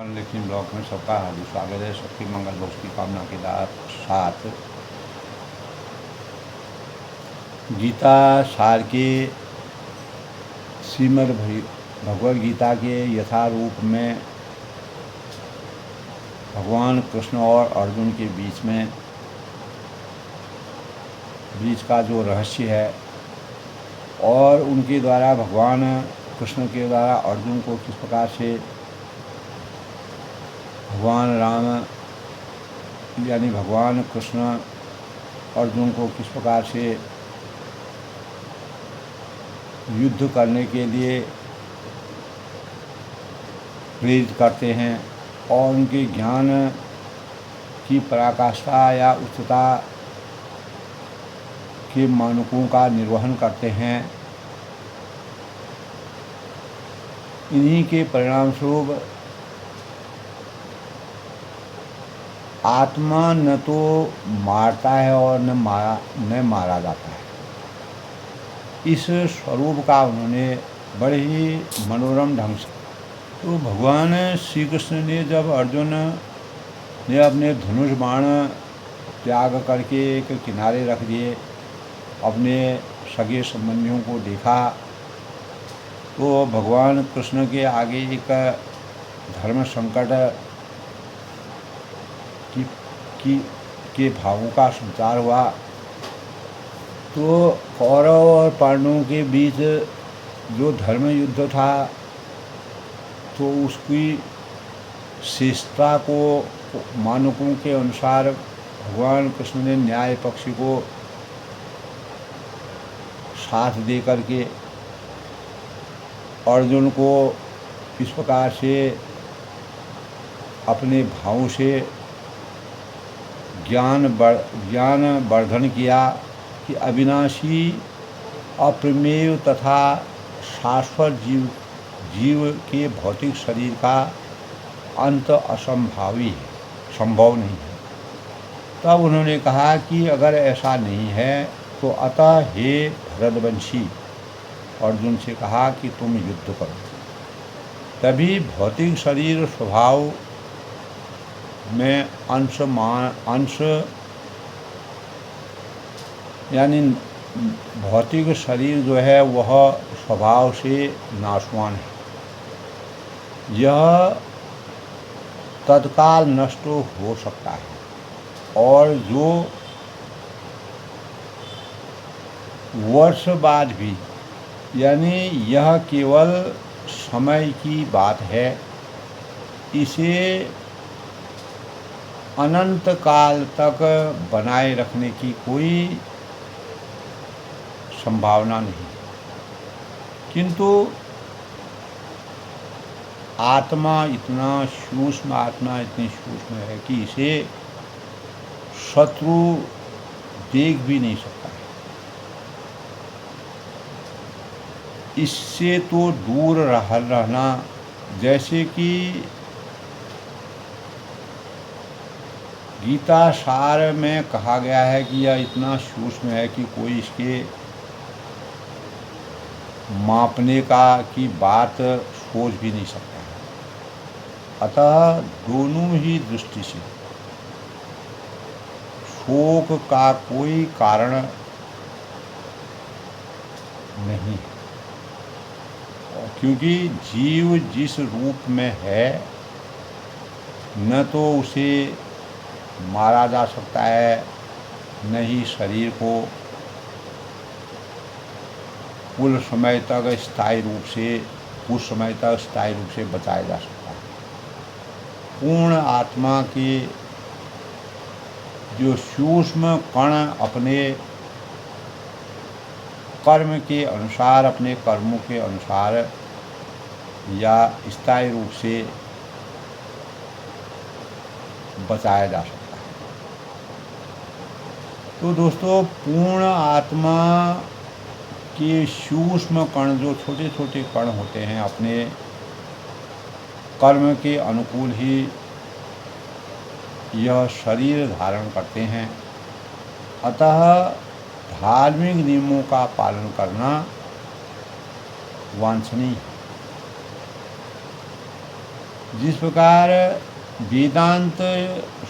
लेकिन ब्लॉक में सबका हार्दिक स्वागत है। सबकी मंगल भोग की कामना के साथ गीता सार के श्रीमद् भगवद गीता के यथारूप में भगवान कृष्ण और अर्जुन के बीच का जो रहस्य है और उनके द्वारा भगवान कृष्ण के द्वारा अर्जुन को किस प्रकार से भगवान राम यानी भगवान कृष्ण अर्जुन को किस प्रकार से युद्ध करने के लिए प्रेरित करते हैं और उनके ज्ञान की पराकाष्ठा या उच्चता के मानकों का निर्वहन करते हैं। इन्हीं के परिणाम स्वरूप आत्मा न तो मारता है और न मारा जाता है। इस स्वरूप का उन्होंने बड़े ही मनोरम ढंग से तो भगवान श्री कृष्ण ने जब अर्जुन ने अपने धनुष बाण त्याग करके एक किनारे रख दिए, अपने सगे संबंधियों को देखा, तो भगवान कृष्ण के आगे एक धर्म संकट के भावों का संचार हुआ। तो कौरव और पांडवों के बीच जो धर्म युद्ध था तो उसकी श्रेष्ठता को मानकों के अनुसार भगवान कृष्ण ने न्याय पक्ष को साथ दे करके अर्जुन को इस प्रकार से अपने भावों से ज्ञान वर्धन किया कि अविनाशी अप्रमेय तथा शाश्वत जीव के भौतिक शरीर का अंत संभव नहीं है। तब उन्होंने कहा कि अगर ऐसा नहीं है तो अतः हे भरतवंशी, अर्जुन से कहा कि तुम युद्ध करो। तभी भौतिक शरीर स्वभाव में अंश यानी भौतिक शरीर जो है वह स्वभाव से नाशवान है। यह तत्काल नष्ट हो सकता है और जो वर्ष बाद भी, यानी यह केवल समय की बात है, इसे अनंत काल तक बनाए रखने की कोई संभावना नहीं। किंतु आत्मा इतनी सूक्ष्म है कि इसे शत्रु देख भी नहीं सकता है। इससे तो दूर रहना, जैसे कि गीता सार में कहा गया है कि यह इतना सूक्ष्म है कि कोई इसके मापने की बात सोच भी नहीं सकता है। अतः दोनों ही दृष्टि से शोक का कोई कारण नहीं है, क्योंकि जीव जिस रूप में है न तो उसे मारा जा सकता है, न ही शरीर को कुछ समय तक स्थायी रूप से बचाया जा सकता है। पूर्ण आत्मा के जो सूक्ष्म कण अपने कर्म के अनुसार, अपने कर्मों के अनुसार या स्थायी रूप से बचाया जा सकता है। तो दोस्तों, पूर्ण आत्मा के सूक्ष्म कण, जो छोटे छोटे कण होते हैं, अपने कर्म के अनुकूल ही यह शरीर धारण करते हैं। अतः धार्मिक नियमों का पालन करना वांछनीय है। जिस प्रकार वेदांत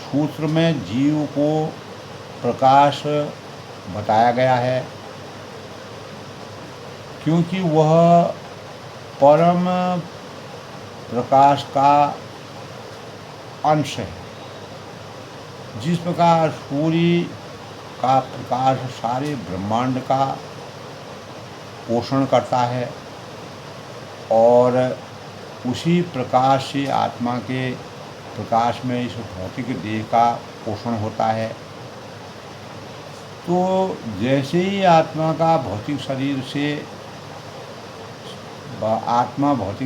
सूत्र में जीव को प्रकाश बताया गया है, क्योंकि वह परम प्रकाश का अंश है। जिस प्रकार सूर्य का प्रकाश सारे ब्रह्मांड का पोषण करता है और उसी प्रकाश से आत्मा के प्रकाश में इस भौतिक देह का पोषण होता है, तो जैसे ही आत्मा भौतिक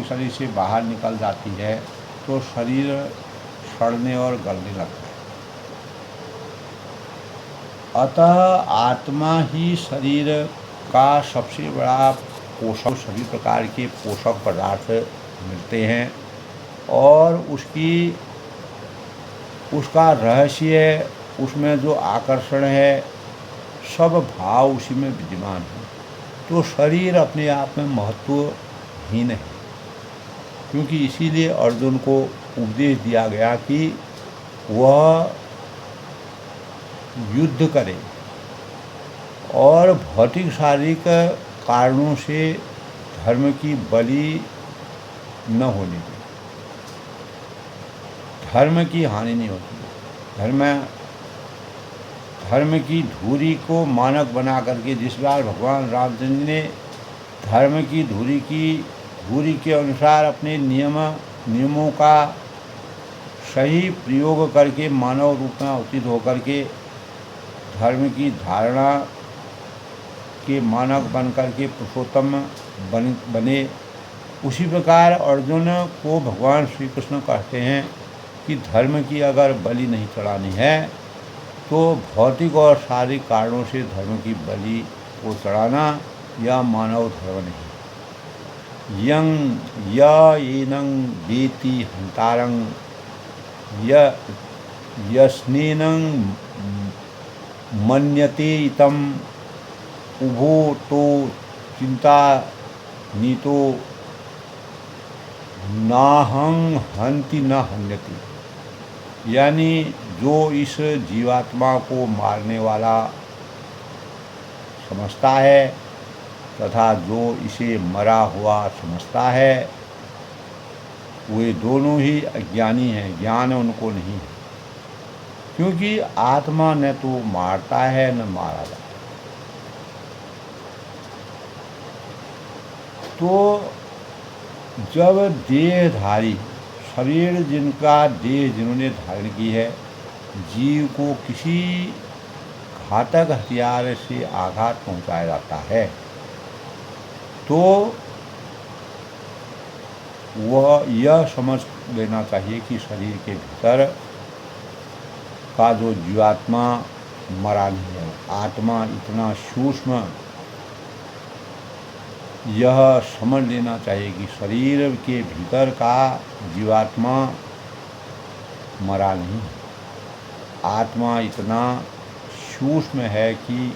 शरीर से बाहर निकल जाती है तो शरीर सड़ने और गलने लगता है। अतः आत्मा ही शरीर का सबसे बड़ा पोषक, सभी प्रकार के पोषक पदार्थ मिलते हैं और उसका रहस्य, उसमें जो आकर्षण है, सब भाव उसी में विद्यमान है। तो शरीर अपने आप में महत्वहीन है, क्योंकि इसीलिए अर्जुन को उपदेश दिया गया कि वह युद्ध करे और भौतिक शारीरिक कारणों से धर्म की बलि न होने दे, धर्म की हानि नहीं होती। धर्म की धुरी को मानक बना करके जिस बार भगवान रामचंद्र ने धर्म की धुरी के अनुसार अपने नियमों का सही प्रयोग करके मानव रूप में अवतीत होकर के धर्म की धारणा के मानक बन करके पुरुषोत्तम बने, उसी प्रकार अर्जुन को भगवान श्री कृष्ण कहते हैं कि धर्म की अगर बलि नहीं चढ़ानी है तो भौतिक और शारीरिक कारणों से धर्म की बलि को चढ़ाना यह मानव धर्म नहीं। येनं वेति हंतारं यस्नेनं मन्यते इतं उभो तो चिंता नीतो नाहं हन्ति न हन्यति। यानी जो इस जीवात्मा को मारने वाला समझता है तथा जो इसे मरा हुआ समझता है, वे दोनों ही अज्ञानी हैं, ज्ञान उनको नहीं है। क्योंकि आत्मा न तो मारता है न मारा जाता। तो जब देहधारी शरीर जिन्होंने धारण की है, जीव को किसी घातक हथियार से आघात पहुंचाया जाता है तो वह यह समझ लेना चाहिए कि शरीर के भीतर का जो जीवात्मा मरा नहीं है। आत्मा इतना सूक्ष्म, यह समझ लेना चाहिए कि शरीर के भीतर का जीवात्मा मरा नहीं है। आत्मा इतना सूक्ष्म है कि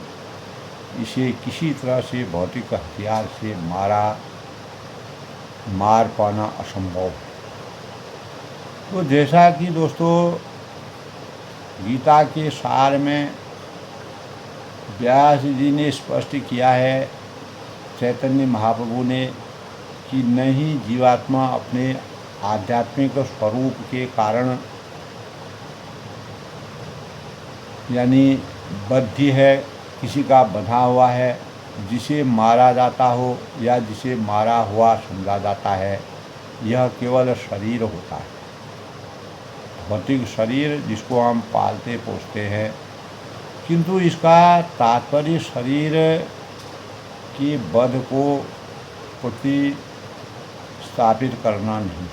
इसे किसी तरह से भौतिक हथियार से मार पाना असंभव है। तो जैसा कि दोस्तों गीता के सार में व्यास जी ने स्पष्ट किया है, चैतन्य महाप्रभु ने, कि नहीं जीवात्मा अपने आध्यात्मिक स्वरूप के कारण यानी बद्ध है, किसी का बंधा हुआ है, जिसे मारा जाता हो या जिसे मारा हुआ समझा जाता है, यह केवल शरीर होता है, भौतिक शरीर जिसको हम पालते पोसते हैं। किंतु इसका तात्पर्य शरीर के वध को प्रतिस्थापित करना नहीं।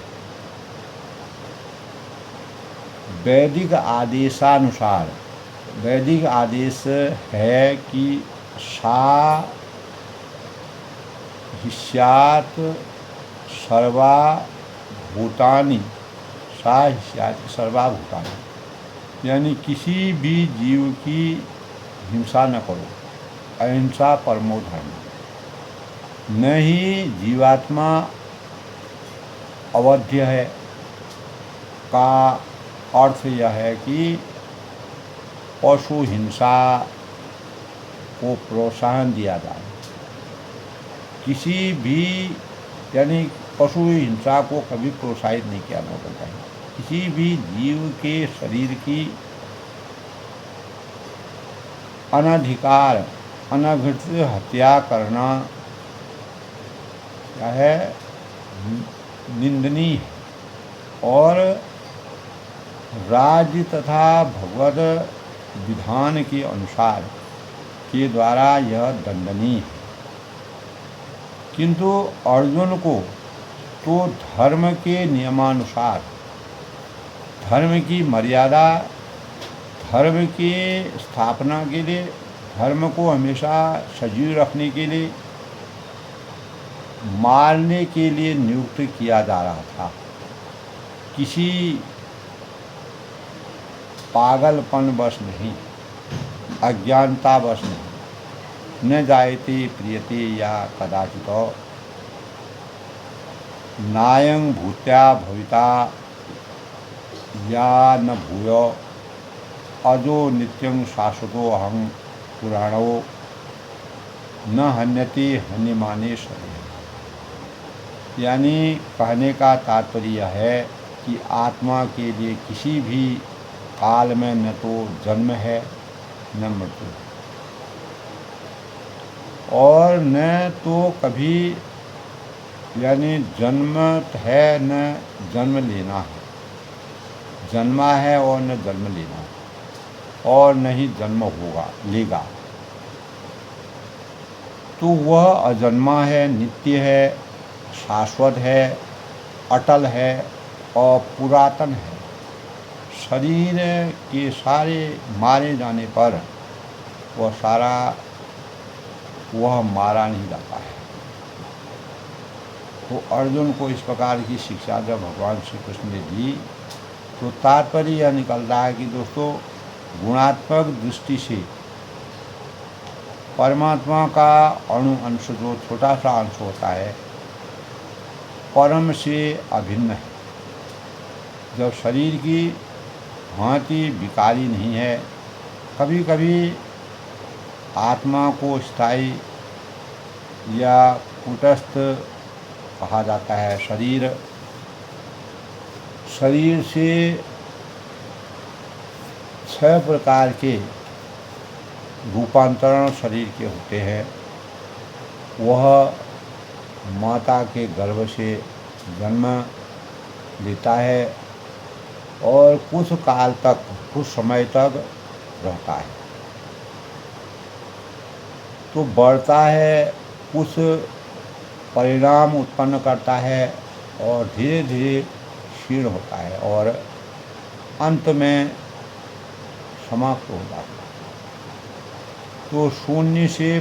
वैदिक आदेशानुसार वैदिक आदेश है कि साहिष्यात् सर्वभूतानि, यानी किसी भी जीव की हिंसा न करो, अहिंसा परमो धर्म। न ही जीवात्मा अवध्य है, का अर्थ यह है कि पशु हिंसा को प्रोत्साहन दिया जाए। किसी भी यानी पशु हिंसा को कभी प्रोत्साहित नहीं किया जाना चाहिए। किसी भी जीव के शरीर की अनधिकार अनधिकृत हत्या करना क्या है, निंदनीय है और राज्य तथा भगवद विधान के अनुसार के द्वारा यह दंडनीय है। किंतु अर्जुन को तो धर्म के नियमानुसार, धर्म की मर्यादा, धर्म की स्थापना के लिए, धर्म को हमेशा सजीव रखने के लिए मारने के लिए नियुक्त किया जा रहा था। किसी पागलपन वश नहीं, अज्ञानता वश नहीं। न जायते प्रियते या कदाचित नायं भूत्या भविता या न भूयो अजो नित्यं शाश्वतो अहं पुराणो न हन्यते हन्यमाने शरीर। यानी कहने का तात्पर्य यह है कि आत्मा के लिए किसी भी काल में न तो जन्म है न मृत्यु और न तो कभी यानी जन्म है न जन्म लेना है, जन्मा है और न जन्म लेना है और न ही जन्म होगा लेगा। तो वह अजन्मा है, नित्य है, शाश्वत है, अटल है और पुरातन है। शरीर के सारे मारे जाने पर वह मारा नहीं जाता है। तो अर्जुन को इस प्रकार की शिक्षा जब भगवान श्री कृष्ण ने दी तो तात्पर्य यह निकल रहा है कि दोस्तों, गुणात्मक दृष्टि से परमात्मा का अणु अंश जो छोटा सा अंश होता है परम से अभिन्न है। जब शरीर की भांति विकारी नहीं है, कभी कभी आत्मा को स्थायी या कूटस्थ कहा जाता है। शरीर से 6 प्रकार के रूपांतरण शरीर के होते हैं। वह माता के गर्भ से जन्म लेता है और कुछ काल तक, कुछ समय तक रहता है, तो बढ़ता है, कुछ परिणाम उत्पन्न करता है और धीरे धीरे क्षीण होता है और अंत में समाप्त हो जाता है। तो शून्य से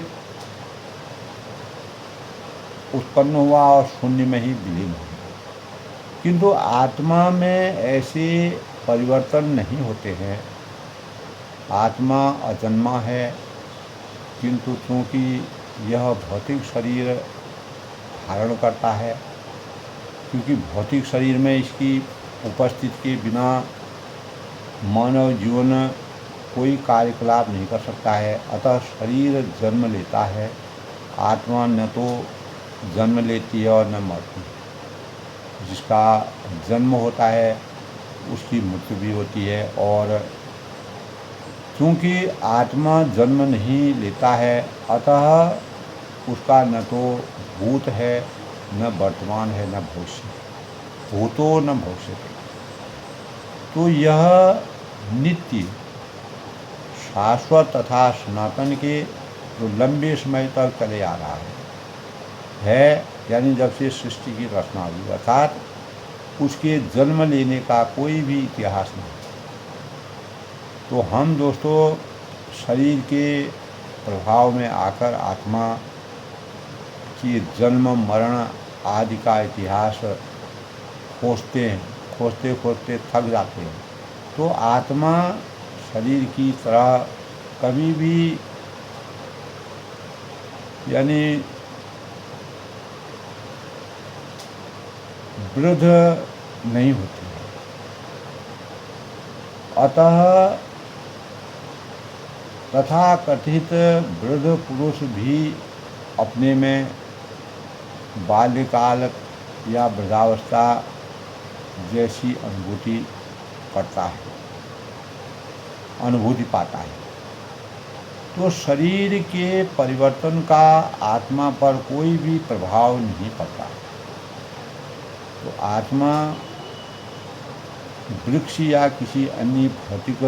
उत्पन्न हुआ और शून्य में ही विलीन हो गया। किंतु आत्मा में ऐसे परिवर्तन नहीं होते हैं। आत्मा अजन्मा है, किंतु चूँकि यह भौतिक शरीर धारण करता है, क्योंकि भौतिक शरीर में इसकी उपस्थिति के बिना मानव जीवन कोई कार्यकलाप नहीं कर सकता है। अतः शरीर जन्म लेता है। आत्मा न तो जन्म लेती है और न मरती है। जिसका जन्म होता है उसकी मृत्यु भी होती है। और चूँकि आत्मा जन्म नहीं लेता है, अतः उसका न तो भूत है, न वर्तमान है, न भविष्य। भूतो न भविष्य। तो यह नित्य, शाश्वत तथा सनातन के जो लंबे समय तक चले आ रहा है, यानी जब से सृष्टि की रचना हुई, अर्थात उसके जन्म लेने का कोई भी इतिहास नहीं। तो हम दोस्तों शरीर के प्रभाव में आकर आत्मा की जन्म मरण आदि का इतिहास खोजते खोजते थक जाते हैं। तो आत्मा शरीर की तरह कभी भी यानी वृद्ध नहीं होती है। अतः तथाकथित वृद्ध पुरुष भी अपने में बाल्यकाल या वृद्धावस्था जैसी अनुभूति पाता है। तो शरीर के परिवर्तन का आत्मा पर कोई भी प्रभाव नहीं पड़ता। तो आत्मा वृक्ष या किसी अन्य भौतिक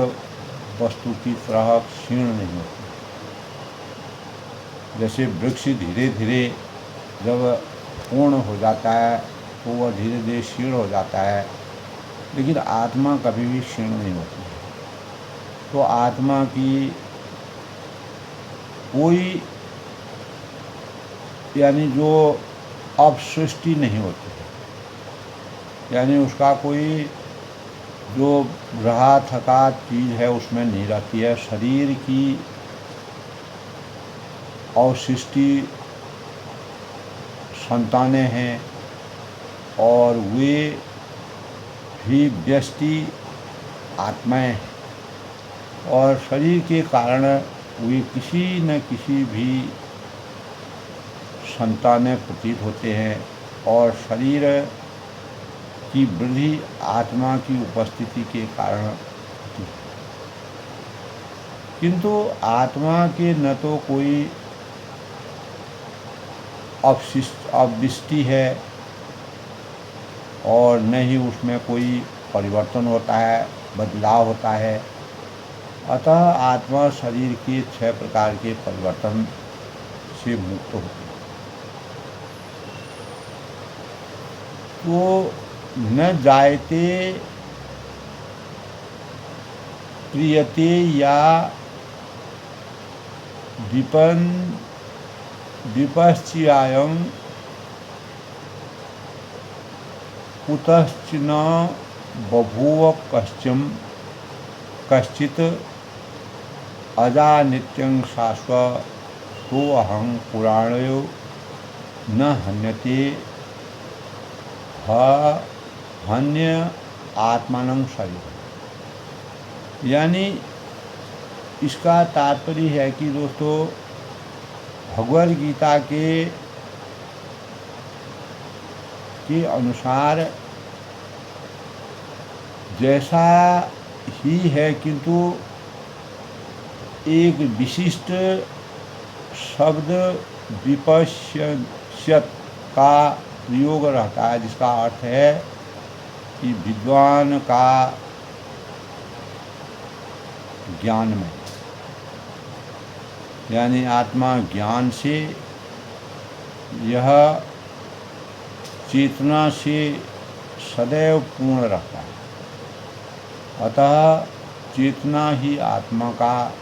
वस्तु की तरह क्षीण नहीं होती। जैसे वृक्ष धीरे धीरे जब पूर्ण हो जाता है तो वह धीरे धीरे क्षीण हो जाता है, लेकिन आत्मा कभी भी क्षीण नहीं होती है। तो आत्मा की कोई यानी जो अपसृष्टि नहीं होती है, यानी उसका कोई जो रहा थका चीज़ है उसमें नहीं रहती है। शरीर की अवशिष्टि संतानें हैं और वे भी व्यष्टि आत्माएं हैं, और शरीर के कारण वे किसी न किसी भी संतानें प्रतीत होते हैं, और शरीर की वृद्धि आत्मा की उपस्थिति के कारण होती है। किंतु आत्मा के न तो कोई अवशिष्टि है और न ही उसमें कोई परिवर्तन होता है, बदलाव होता है। अतः आत्मा शरीर के 6 प्रकार के परिवर्तन से मुक्त होती है। तो न जायते प्रियते या विपश्चियायं कुतश्चिन बभूव कश्चित् अजा नित्यं शाश्वतो अहं पुराणो न हन्यते हन्य आत्मानं शरीर। यानी इसका तात्पर्य है कि दोस्तों, भगवद गीता के अनुसार जैसा ही है, किंतु एक विशिष्ट शब्द विपश्यत का प्रयोग रहता है, जिसका अर्थ है कि विद्वान का ज्ञान में, यानी आत्मा ज्ञान से, यह चेतना से सदैव पूर्ण रहता है। अतः चेतना ही आत्मा का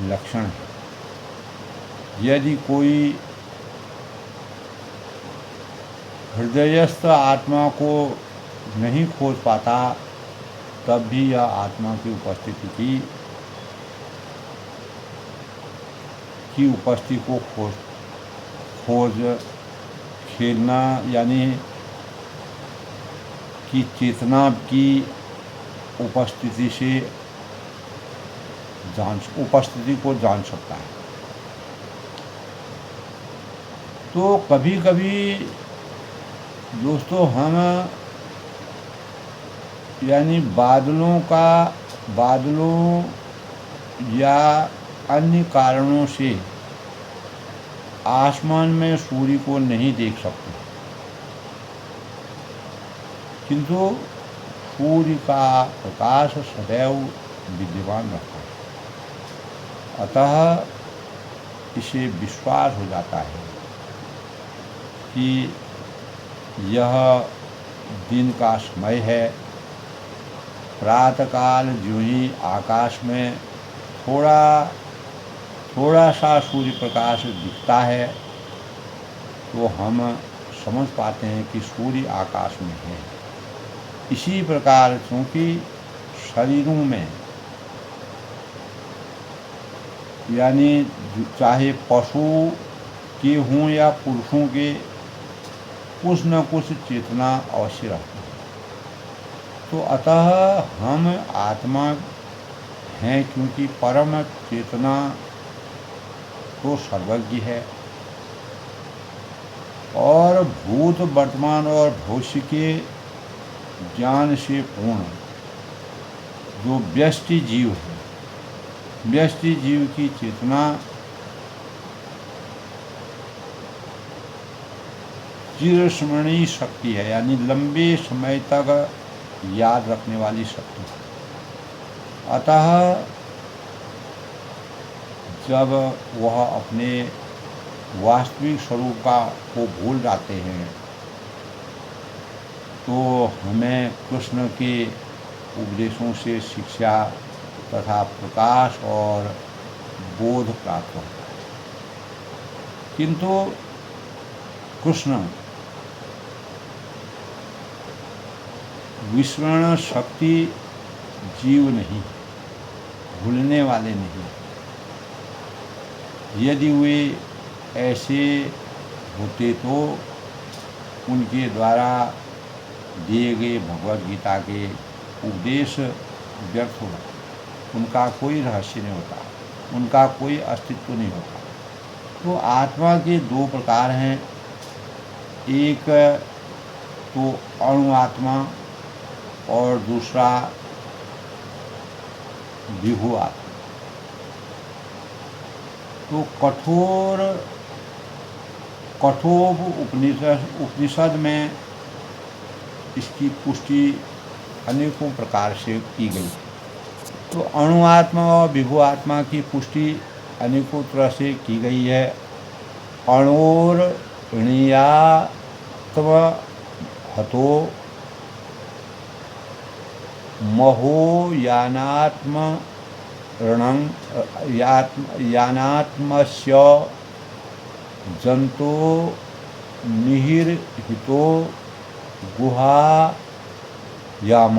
लक्षण है। यदि कोई हृदयस्थ आत्मा को नहीं खोज पाता, तब भी यह आत्मा की उपस्थिति की उपस्थिति को खोज खेलना, यानी कि चेतना की उपस्थिति से उपस्थिति को जान सकता है। तो कभी कभी दोस्तों हम यानी बादलों या अन्य कारणों से आसमान में सूर्य को नहीं देख सकते, किंतु सूर्य का प्रकाश सदैव विद्यमान रहता है। अतः इसे विश्वास हो जाता है कि यह दिन का समय है। प्रातःकाल जो ही आकाश में थोड़ा सा सूर्य प्रकाश दिखता है, तो हम समझ पाते हैं कि सूर्य आकाश में है। इसी प्रकार क्योंकि शरीरों में, यानी चाहे पशु के हों या पुरुषों के, कुछ न कुछ चेतना अवश्य रहती है। तो अतः हम आत्मा हैं, क्योंकि परम चेतना तो सर्वज्ञ है और भूत वर्तमान और भविष्य के ज्ञान से पूर्ण जो व्यष्टि जीव है, व्यष्टि जीव की चेतना चिरस्मरणीय शक्ति है, यानी लंबे समय तक याद रखने वाली शक्ति है। अतः जब वह अपने वास्तविक स्वरूप को भूल जाते हैं तो हमें कृष्ण के उपदेशों से शिक्षा तथा प्रकाश और बोध प्राप्त होता है। किंतु कृष्ण विस्मरण शक्ति जीव नहीं, भूलने वाले नहीं। यदि वे ऐसे होते तो उनके द्वारा दिए गए भगवद गीता के उपदेश व्यर्थ हो जाते, उनका कोई रहस्य नहीं होता, उनका कोई अस्तित्व नहीं होता। तो आत्मा के दो प्रकार हैं, एक तो अणु आत्मा और दूसरा विभु आत्मा। तो कठोर उपनिषद में इसकी पुष्टि अनेकों प्रकार से की गई। तो अणु आत्मा और विभु आत्मा की पुष्टि अनेकों तरह से की गई है। अणोर णियात्म हतो महो यानात्म ऋणं यानात्मस्य जंतो निहिर्हितो गुहा याम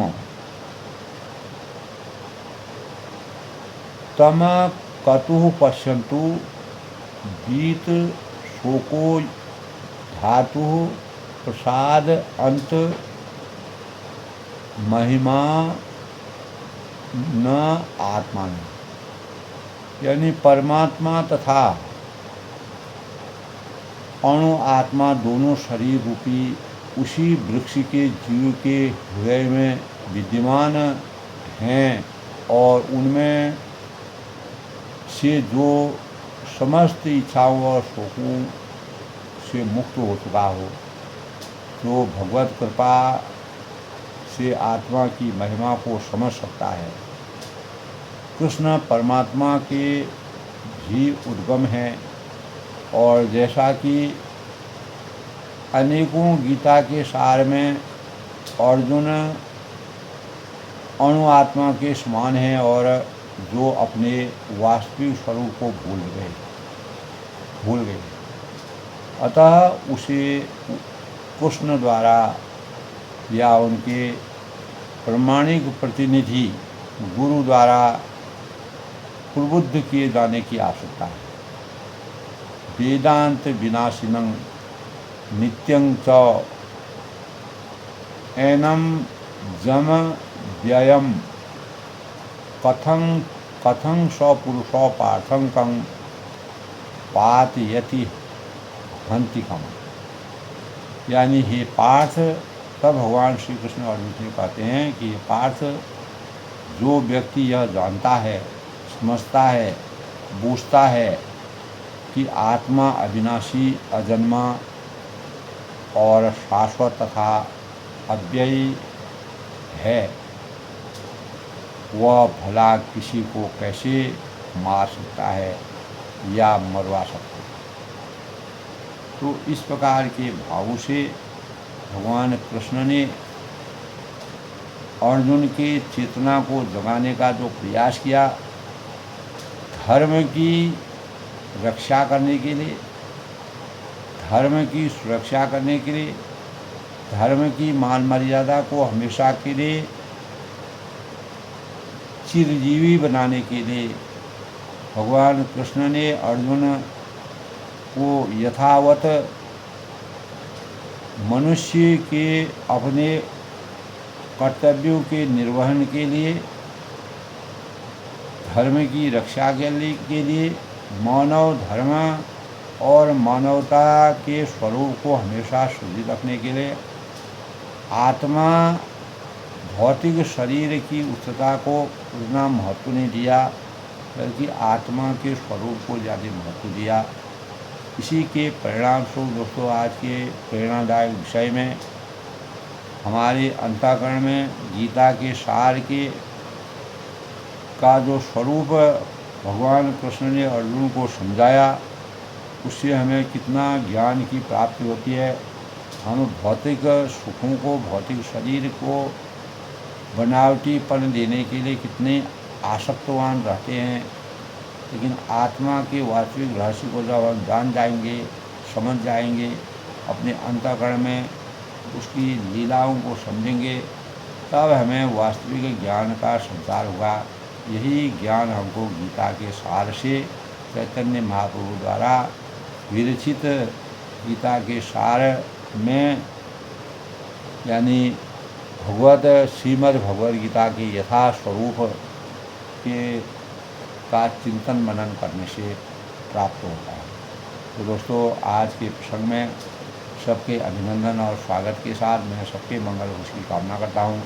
तम कतुः पश्यन्तु बीत शोको धातु प्रसाद अंत महिमा न आत्मा, यानी परमात्मा तथा अणु आत्मा दोनों शरीर रूपी उसी वृक्ष के जीव के हृदय में विद्यमान हैं और उनमें से जो समस्त इच्छाओं और शोकों से मुक्त हो चुका हो, जो भगवत कृपा से आत्मा की महिमा को समझ सकता है। कृष्ण परमात्मा के भी उद्गम है और जैसा कि अनेकों गीता के सार में अर्जुन अणु आत्मा के समान है और जो अपने वास्तविक स्वरूप को भूल गए, अतः उसे कृष्ण द्वारा या उनके प्रमाणिक प्रतिनिधि गुरु द्वारा प्रबुद्ध किए जाने की आवश्यकता है। वेदांत विनाशिनं नित्यं च एनं जम व्ययं कथं सपुरुषो पार्थं कं पातयति हन्तिकम्, यानी हे पार्थ, तब भगवान श्री कृष्ण अर्जुन से कहते हैं कि पार्थ, जो व्यक्ति यह जानता है, समझता है, बूझता है कि आत्मा अविनाशी, अजन्मा और शाश्वत तथा अव्ययी है, वह भला किसी को कैसे मार सकता है या मरवा सकता है। तो इस प्रकार के भावों से भगवान कृष्ण ने अर्जुन के चेतना को जगाने का जो प्रयास किया, धर्म की रक्षा करने के लिए, धर्म की सुरक्षा करने के लिए, धर्म की मान मर्यादा को हमेशा के लिए चिरजीवी बनाने के लिए भगवान कृष्ण ने अर्जुन को यथावत मनुष्य के अपने कर्तव्यों के निर्वहन के लिए, धर्म की रक्षा के लिए मानव धर्म और मानवता के स्वरूप को हमेशा सुरक्षित रखने के लिए आत्मा भौतिक शरीर की उच्चता को उतना महत्व नहीं दिया, बल्कि आत्मा के स्वरूप को ज़्यादा महत्व दिया। इसी के परिणाम स्वरूप दोस्तों आज के प्रेरणादायक विषय में हमारे अंतःकरण में गीता के सार का जो स्वरूप भगवान कृष्ण ने अर्जुन को समझाया, उससे हमें कितना ज्ञान की प्राप्ति होती है। हम भौतिक सुखों को, भौतिक शरीर को बनावटीपन देने के लिए कितने आसक्तवान रहते हैं, लेकिन आत्मा के वास्तविक रहस्य को जब हम जान जाएंगे, समझ जाएंगे, अपने अंतःकरण में उसकी लीलाओं को समझेंगे, तब हमें वास्तविक ज्ञान का संचार होगा। यही ज्ञान हमको गीता के सार से चैतन्य महाप्रभु द्वारा विरचित गीता के सार में, यानी श्रीमद् भगवद गीता के यथा स्वरूप के का चिंतन मनन करने से प्राप्त होता है। तो दोस्तों आज के प्रसंग में सबके अभिनंदन और स्वागत के साथ मैं सबके मंगल उसकी कामना करता हूँ।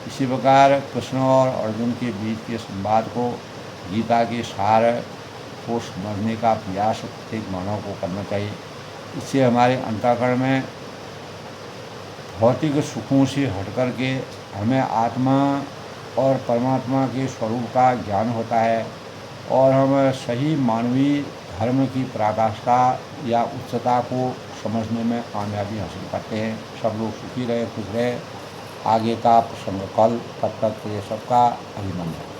इसी प्रकार कृष्ण और अर्जुन के बीच के संवाद को, गीता के सार को समझने का प्रयास प्रत्येक मानव को करना चाहिए। इससे हमारे अंतःकरण में भौतिक सुखों से हट कर के हमें आत्मा और परमात्मा के स्वरूप का ज्ञान होता है और हम सही मानवीय धर्म की पराकाष्ठा या उच्चता को समझने में कामयाबी हासिल करते हैं। सब लोग सुखी रहे, खुश रहे। आगे का प्रसंग कल, तब तक के लिए सबका अभिनंदन।